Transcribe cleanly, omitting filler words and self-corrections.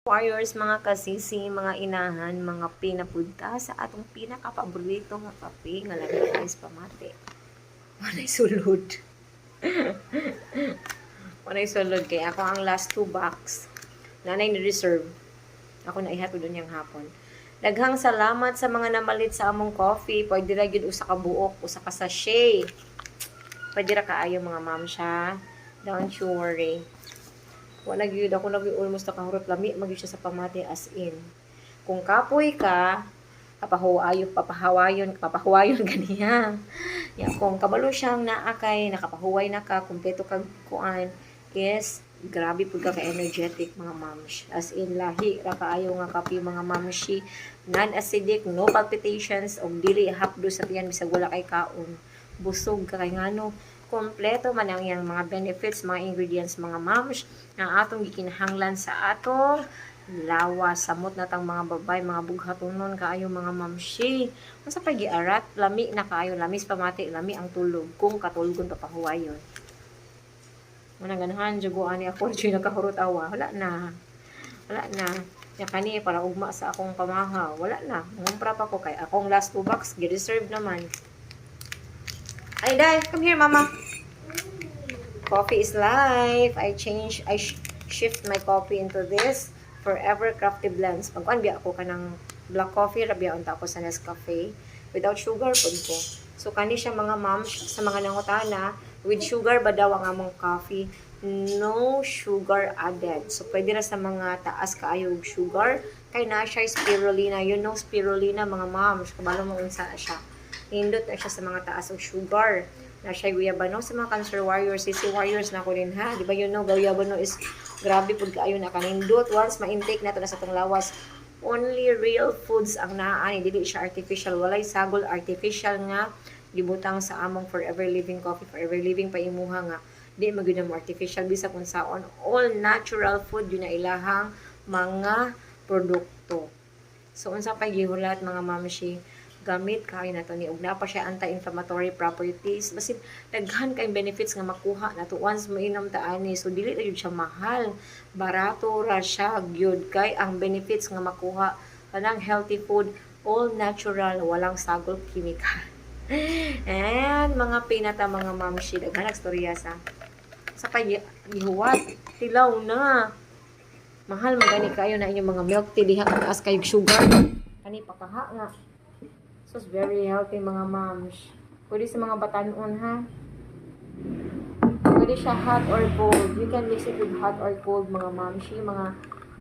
Warriors, mga kasisi, mga inahan, mga pinapunta sa atong pinakapaborito nga kape nga lagi guys pamati. Manay sulod. Manay sulod kay ako ang last 2 box. Nanay ni reserve. Ako na ihatod yung hapon. Daghang salamat sa mga namalit sa among coffee. Pwede ra gyud usa ka buok, usa ka sachet. Pwede ra kaayo mga ma'am siya. Don't you worry. Wala gyud ako nag almost nakahurot lami magyud siya sa pamati as in. Kung kapoy ka, papahawayon ganiya. Ya kung kabalo siyang naa kay nakapahuway na ka, kumpleto kag kuan, is grabe pud ka energetic mga mams. As in lahi ra kaayo nga kape mga mamshi, non-acidic, no palpitations og dili hapdo sa tiyan bisag wala kay kaon. Busog ka kay ngano kompleto man ang iyang mga benefits, mga ingredients, mga mams, na atong gikinahanglan sa atong lawas. Samot na tang mga babay, mga bughatonon kaayo mga mamshi. Unsa pa giarat, lami na kaayo, lamis pamati, lami ang tulog kung katulgon papahuwayon. Muna ganahan jugo ani ako jud nakahurot awa, wala na. Wala na. Ya kani para ugma sa akong pamahaw, wala na. Ngumpra pa ko kay akong last 2 box gi-reserve naman. Ay, Dai, come here, Mama. Coffee is life. I shift my coffee into this Forever Crafty Blends. Pagkuan biya ako kanang black coffee, rabiya unta ako sa Nescafe. Without sugar, pud ko. So, kani siya mga moms, sa mga nangutana, with sugar ba daw ang among coffee? No sugar added. So, pwede na sa mga taas kaayo sugar. Kay na siya spirulina. You know spirulina, mga moms. Kabalo mo unsa siya. Nindot na siya sa mga taas og sugar. Na siya guyabano sa mga cancer warriors, sisi warriors na ko rin ha. Di ba you know, guyabano is grabe pud kaayo na kanindot. Once ma-intake nato na sa tong lawas, only real foods ang naani, dili siya artificial. Walay sagol artificial nga gibutang sa among Forever Living coffee. Forever Living pa imuha nga di magyud mo artificial bisa kung saon. All natural food yun na ilahang mga produkto. So unsa pa gihulat mga mamshi, gamit kay nato ni ug na pa siya anti-inflammatory properties, basin daghan kay benefits nga makuha nato once mainom ta ani. So dili na gyud siya mahal, barato ra siya gyud kay ang benefits nga makuha kanang healthy food, all natural, walang sagol chemical. And mga pinata mga mamshi, daghan nagstorya sa gihuwat tilaw na mahal magani kayo na inyong mga milk tea diha as kay sugar kani pakaha nga. So, it's very healthy mga moms. Pwede sa mga batanon ha. Pwede siya hot or cold. You can mix it with hot or cold mga moms. Mga